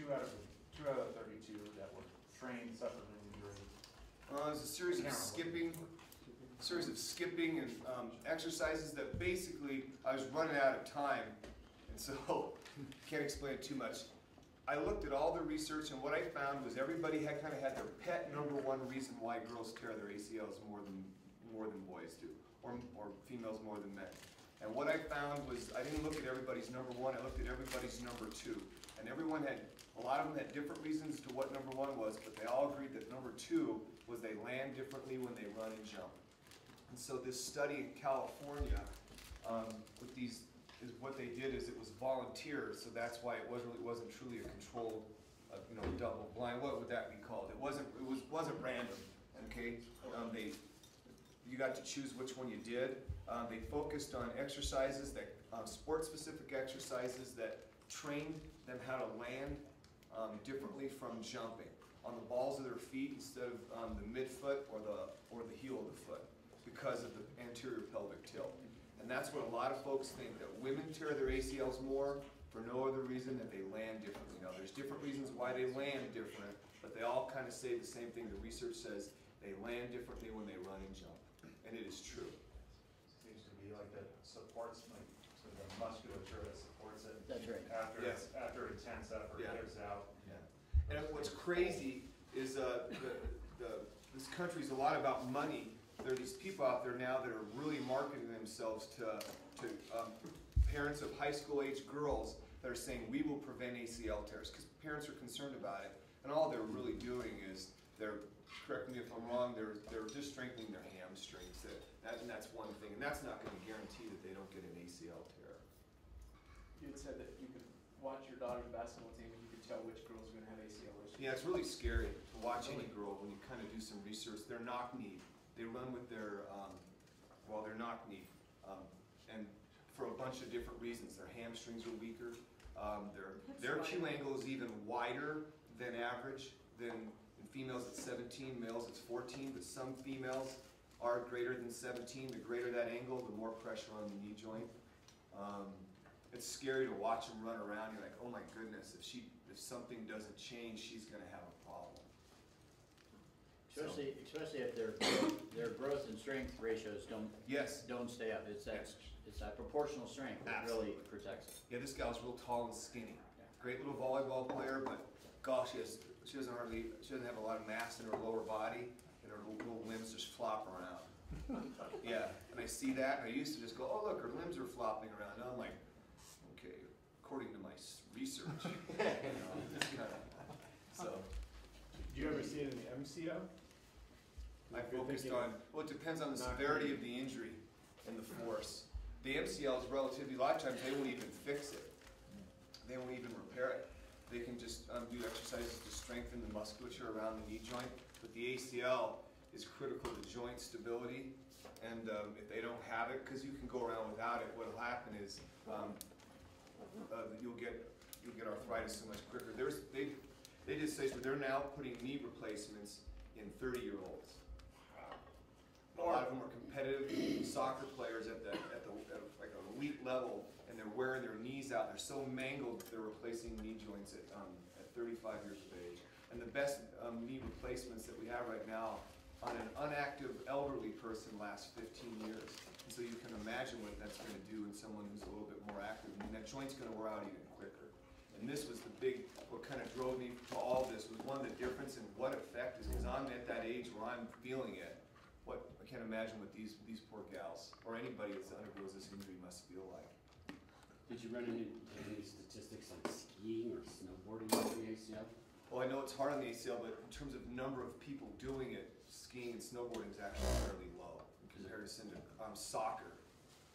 two out of 32 that were trained suffered an injury. It was a series of skipping and exercises that basically I was running out of time, and so can't explain it too much. I looked at all the research, and what I found was everybody had kind of had their pet #1 reason why girls tear their ACLs more than boys do, or females more than men. And what I found was I didn't look at everybody's #1, I looked at everybody's #2. And everyone had, a lot of them had different reasons to what #1 was, but they all agreed that #2 was they land differently when they run and jump. And so this study in California, with these, is what they did is it was volunteers, so that's why it wasn't truly a controlled, double blind. What would that be called? It wasn't random. Okay, you got to choose which one you did. They focused on exercises that, sport-specific exercises that trained them how to land differently from jumping on the balls of their feet instead of the midfoot or the heel of the foot because of the anterior pelvic tilt. And that's what a lot of folks think, that women tear their ACLs more for no other reason than they land differently. Now there's different reasons why they land different, but they all kind of say the same thing. The research says they land differently when they run and jump, and it is true. It seems to be like that supports the musculature that supports it. That's right. After intense effort gives out. Yeah. And what's crazy is this country's a lot about money. There are these people out there now that are really marketing themselves to parents of high school age girls that are saying we will prevent ACL tears because parents are concerned about it, and all they're really doing is correct me if I'm wrong, they're just strengthening their hamstrings. And that's one thing, and that's not going to guarantee that they don't get an ACL tear. You had said that you could watch your daughter's basketball team and you could tell which girls are going to have ACL issues. Yeah, it's really scary to watch any girl when you kind of do some research. They're knock-kneed. They run with their, they're knock-kneed. And for a bunch of different reasons. Their hamstrings are weaker. Their Q angle is even wider than average. Than in females it's 17, males it's 14, but some females are greater than 17. The greater that angle, the more pressure on the knee joint. It's scary to watch them run around. You're like, oh my goodness, if something doesn't change, she's going to have a problem. Especially if their growth and strength ratios don't stay up. It's that proportional strength that really protects it. Yeah, this gal's real tall and skinny. Great little volleyball player, but gosh, she doesn't have a lot of mass in her lower body, and her little limbs just flop around. Yeah, and I see that, and I used to just go, oh look, her limbs are flopping around. Now I'm like, okay, according to my research, it's kind of so. Do you ever see it in the MCO? I focused on, well, it depends on the severity of the injury and the force. The MCL is relatively, a lot of times they won't even fix it. They won't even repair it. They can just do exercises to strengthen the musculature around the knee joint. But the ACL is critical to joint stability. And if they don't have it, because you can go around without it, what will happen is you'll get arthritis so much quicker. They did studies where they're now putting knee replacements in 30-year-olds. A lot of them are competitive soccer players at like an elite level, and they're wearing their knees out. They're so mangled they're replacing knee joints at 35 years of age. And the best knee replacements that we have right now on an unactive elderly person last 15 years. And so you can imagine what that's going to do in someone who's a little bit more active. I mean, that joint's going to wear out even quicker. And this was what kind of drove me to all this was one of the difference in what effect is, because I'm at that age where I'm feeling it. I can't imagine what these poor gals, or anybody that undergoes this injury must feel like. Did you run into any statistics on skiing or snowboarding with the ACL? Well, I know it's hard on the ACL, but in terms of number of people doing it, skiing and snowboarding is actually fairly low in comparison to soccer.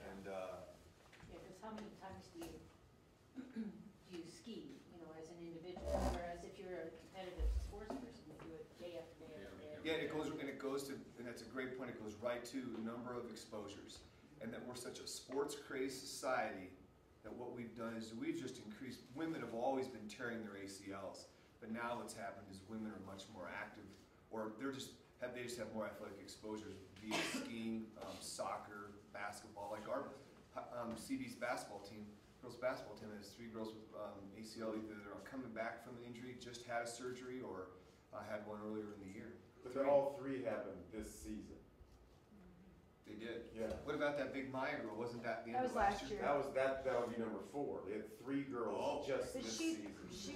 And yeah, because how many times do you ski, as an individual, whereas if you're a competitive sports person, you do it day after day after day. Yeah, and that's a great point. It goes right to the number of exposures, and that we're such a sports-crazed society that what we've done is we've just increased. Women have always been tearing their ACLs, but now what's happened is women are much more active, or they just have more athletic exposures via skiing, soccer, basketball. Like our CB's basketball team, girls basketball team has 3 girls with ACL, either they're coming back from an injury, just had a surgery, or had one earlier in the year. But then all 3 happened this season. They did. Yeah. What about that big Maya girl? Wasn't that the end That of was last year. That would be number 4. They had 3 girls just But this she season. she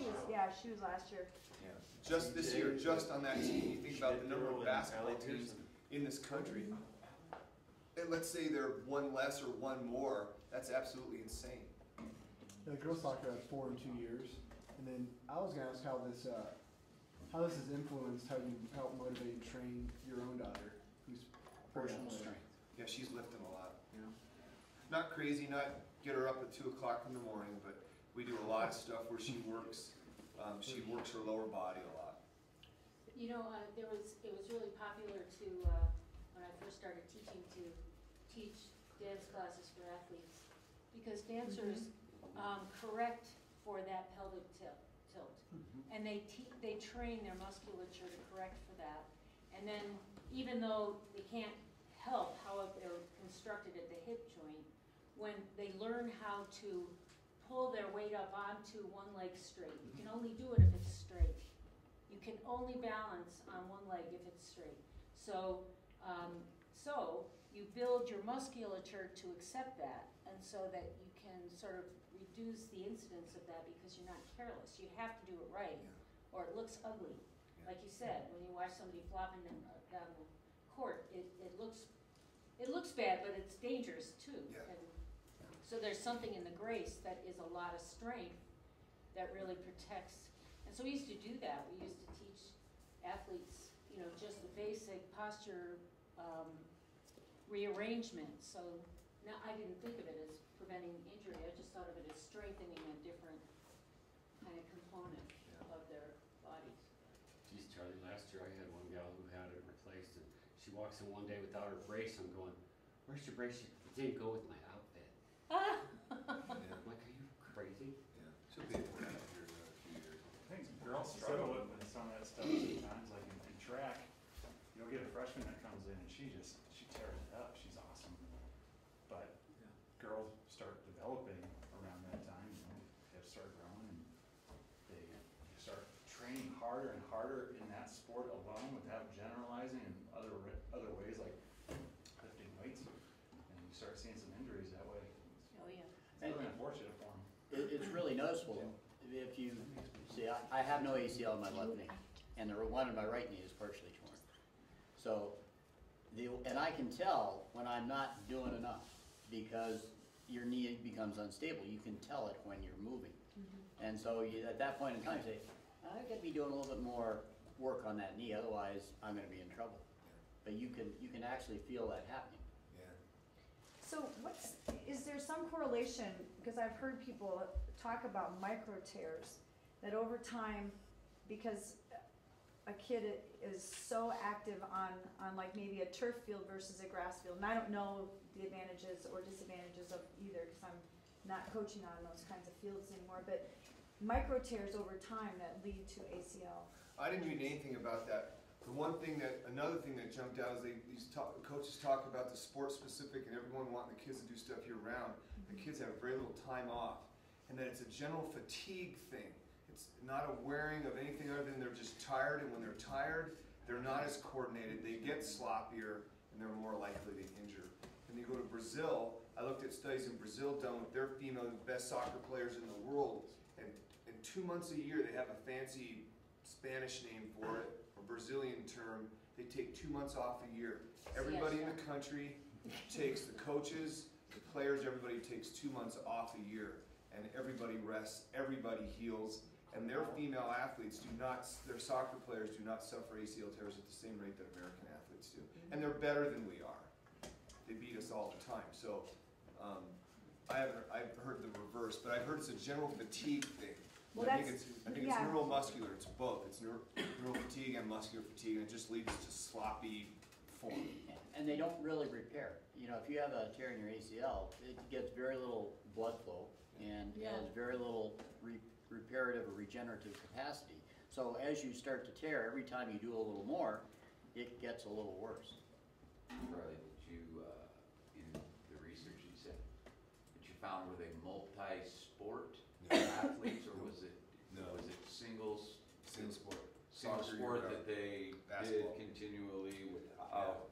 was last year. Yeah. Just this year, just on that team. You think about the number of basketball teams in this country. And let's say they're one less or one more. That's absolutely insane. Yeah, girls soccer had 4 in 2 years, and then I was gonna ask how this has influenced how you help motivate and train your own daughter, who's Proportional strength. Yeah, she's lifting a lot. You know, not crazy, not get her up at 2 o'clock in the morning, but we do a lot of stuff where she works. She works her lower body a lot. You know, it was really popular to, when I first started teaching, to teach dance classes for athletes. Because dancers correct for that pelvic tilt. And they train their musculature to correct for that. And then, even though they can't help how they're constructed at the hip joint, when they learn how to pull their weight up onto one leg straight, you can only do it if it's straight. You can only balance on one leg if it's straight. So you build your musculature to accept that, and so that you can sort of reduce the incidence of that because you're not careless. You have to do it right, or it looks ugly. Yeah. Like you said, when you watch somebody flopping down the court, it looks bad, but it's dangerous too. Yeah. And so there's something in the grace that is a lot of strength that really protects. And so we used to do that. We used to teach athletes, you know, just the basic posture rearrangement. So now I didn't think of it as preventing injury. I just thought of it as strengthening a different kind of component of their bodies. Geez, Charlie, last year I had one gal who had it replaced, and she walks in one day without her brace. I'm going, "Where's your brace?" She, "It didn't go with my outfit." Yeah. I'm like, "Are you crazy?" Yeah. She'll be able to have here in a few years. I think girls struggle with some of that stuff sometimes, like in track. You'll get a freshman that comes in and she tears it up. She's awesome. But girls start developing around that time, you know, they start growing and they start training harder and harder in that sport alone without generalizing in other ways like lifting weights. And you start seeing some injuries that way. Oh, yeah. It's really unfortunate for them. It's really noticeable. If you see, I have no ACL in my left knee, and the one in my right knee is partially torn. So, and I can tell when I'm not doing enough because your knee becomes unstable. You can tell it when you're moving. And so at that point in time, you say, I got to be doing a little bit more work on that knee, otherwise I'm going to be in trouble. But you can actually feel that happening. Yeah. So is there some correlation, because I've heard people talk about micro tears, that over time, because a kid is so active on like maybe a turf field versus a grass field, and I don't know the advantages or disadvantages of either because I'm not coaching on those kinds of fields anymore, but micro tears over time that lead to ACL. I didn't read anything about that. Another thing that jumped out is coaches talk about the sport specific and everyone wanting the kids to do stuff year round. The kids have very little time off, and that it's a general fatigue thing. It's not a wearing of anything other than they're just tired, and when they're tired, they're not as coordinated. They get sloppier, and they're more likely to injure. And you go to Brazil. I looked at studies in Brazil done with their female best soccer players in the world, and in 2 months a year they have a fancy Spanish name for it, a Brazilian term. They take 2 months off a year. Everybody in the country takes, the coaches, the players, everybody takes 2 months off a year, and everybody rests, everybody heals, and their female athletes their soccer players do not suffer ACL tears at the same rate that American athletes do. And they're better than we are. They beat us all the time. So I've heard the reverse, but I've heard it's a general fatigue thing. Well, I think it's neuromuscular. It's both. It's neural fatigue and muscular fatigue, and it just leads to sloppy form. And they don't really repair. You know, if you have a tear in your ACL, it gets very little blood flow and has very little reparative or regenerative capacity. So as you start to tear, every time you do a little more, it gets a little worse. Charlie, did you, in the research you said, that you found were they multi single Soccer, sport you're that they basketball. did continually without.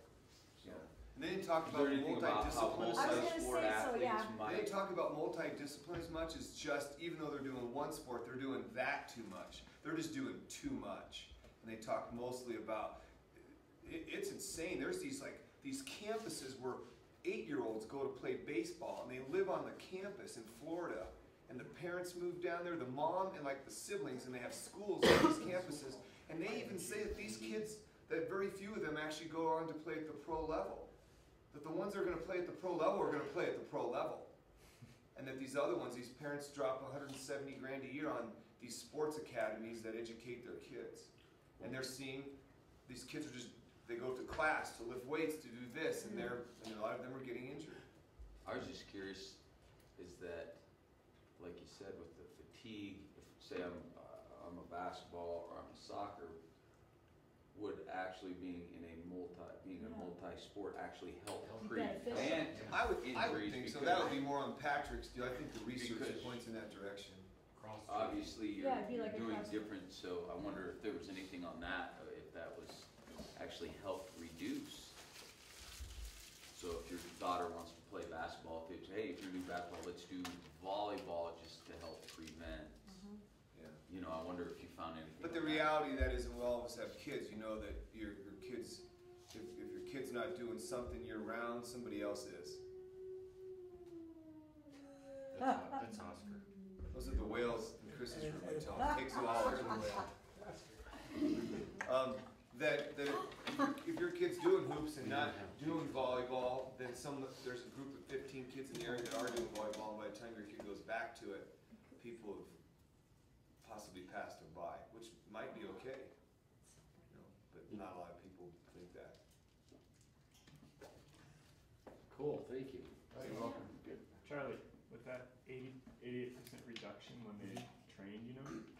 Yeah. And they didn't talk Is about there anything about how multidiscipline. I was gonna multi-sport say, so, athletes yeah. They might? didn't talk about multidiscipline as much as just, even though they're doing one sport, they're doing that too much. They're just doing too much. And they talk mostly about, it's insane. There's these campuses where 8-year-olds go to play baseball and they live on the campus in Florida. And the parents move down there, the mom and like the siblings, and they have schools on these campuses. And they even say that these kids, that very few of them actually go on to play at the pro level. That the ones that are going to play at the pro level are going to play at the pro level. And that these other ones, these parents drop 170 grand a year on these sports academies that educate their kids. And they're seeing, these kids are just, they go to class to lift weights, to do this, and a lot of them are getting injured. I was just curious, is that, like you said, with the fatigue, if say I'm a basketball or I'm a soccer, would actually being a multi-sport actually help prevent I would injuries? think so. Because That would be more on Patrick's deal. I think the research Because- points in that direction. obviously you're Yeah, it'd be like a doing cross- different, so I wonder if there was anything on that, if that was actually helped reduce. So if your daughter wants to play basketball, if it's, hey, if you're doing basketball, let's do volleyball just to help prevent. Yeah. You know, I wonder if you found anything. But the on that. reality of that is, we all of us have kids. You know that your kids, if your kid's not doing something year round, somebody else is. That's Oscar. Those are the whales in Chris's room. I tell him, takes a while to whale. That if your kid's doing hoops and not doing volleyball, then there's a group of 15 kids in the area that are doing volleyball, and by the time your kid goes back to it, people have possibly passed them by, which might be okay. You know, but not a lot of people think that. Cool, thank you. You're welcome. Good. Charlie, with that 88% reduction when they train,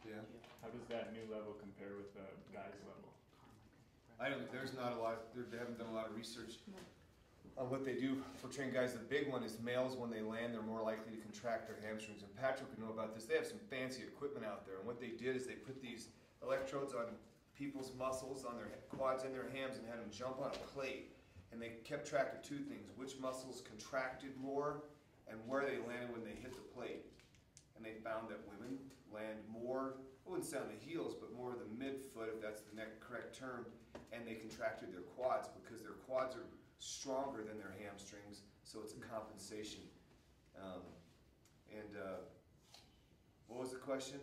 Yeah. how does that new level compare with the guys level? There's not a lot, they haven't done a lot of research on what they do for trained guys. The big one is males, when they land, they're more likely to contract their hamstrings. And Patrick would know about this. They have some fancy equipment out there. And what they did is they put these electrodes on people's muscles, on their quads and their hams, and had them jump on a plate. And they kept track of two things: which muscles contracted more and where they landed when they hit the plate. And they found that women land more, I wouldn't say on the heels, but more the midfoot, if that's the correct term, and they contracted their quads because their quads are stronger than their hamstrings, so it's a compensation. What was the question?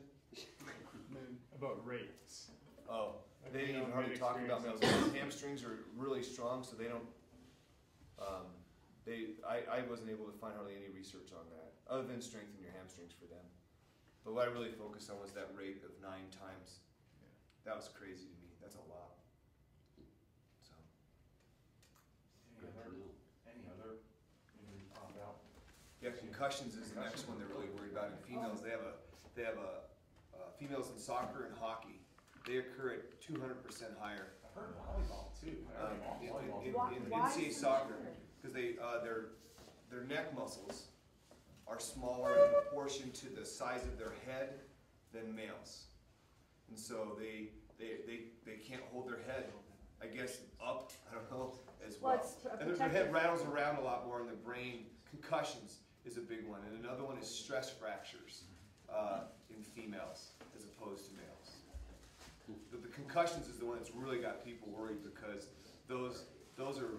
About rates. Oh, Like, they you didn't know, even hardly great talk about males. experience. Hamstrings are really strong, so they don't. I wasn't able to find hardly any research on that, other than strengthen your hamstrings for them. But what I really focused on was that rate of 9 times. That was crazy to me. That's a lot. So. Good to know. Any other injuries pop out? Yeah, concussions is the next one they're really worried about. In females, they have females in soccer and hockey. They occur at 200% higher. I've heard volleyball too. In Why NCAA is it soccer, higher? because their neck muscles are smaller in proportion to the size of their head than males, and so they can't hold their head, I guess, up. I don't know, as well. Well, it's a And their head protective- rattles around a lot more in the brain. Concussions is a big one, and another one is stress fractures in females as opposed to males. But the concussions is the one that's really got people worried, because those are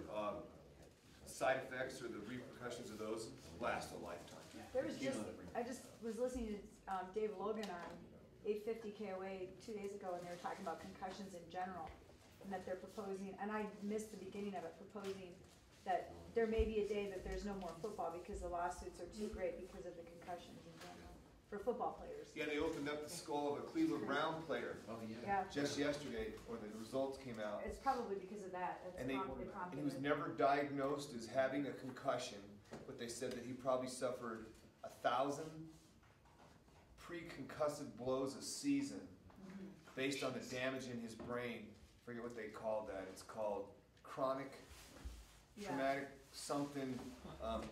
side effects, or the repercussions of those last a lifetime. There was I just was listening to Dave Logan on 850 KOA 2 days ago, and they were talking about concussions in general, and that they're proposing, and I missed the beginning of it, proposing that there may be a day that there's no more football because the lawsuits are too great because of the concussions in general, for football players. Yeah, they opened up the skull of a Cleveland Brown player Oh, Yeah, just yesterday, when the results came out. it's probably because of that. That's And he prompted was it. never diagnosed as having a concussion, but they said that he probably suffered 1,000 pre-concussive blows a season based on the damage in his brain. I forget what they called that. It's called chronic Yeah. traumatic something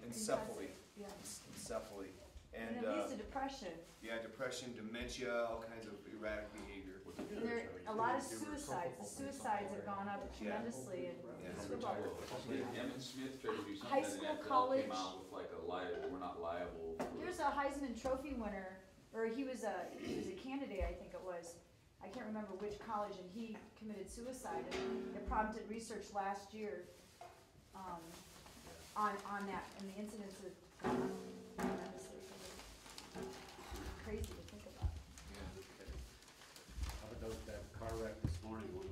encephaly. Yeah. Encephaly. And And, it leads to depression. yeah, depression, dementia, all kinds of erratic behavior. And there, a lot of suicides, the suicides have gone up tremendously in Yeah. football. Emmett Smith tried to do High something, school, and NFL college. came out with like a we're not liable. for- There's a Heisman Trophy winner, or he was a candidate, I think it was. I can't remember which college, and he committed suicide, and it prompted research last year, on that, and the incidents have gone up tremendously. Crazy to think about. How about that car wreck this morning, one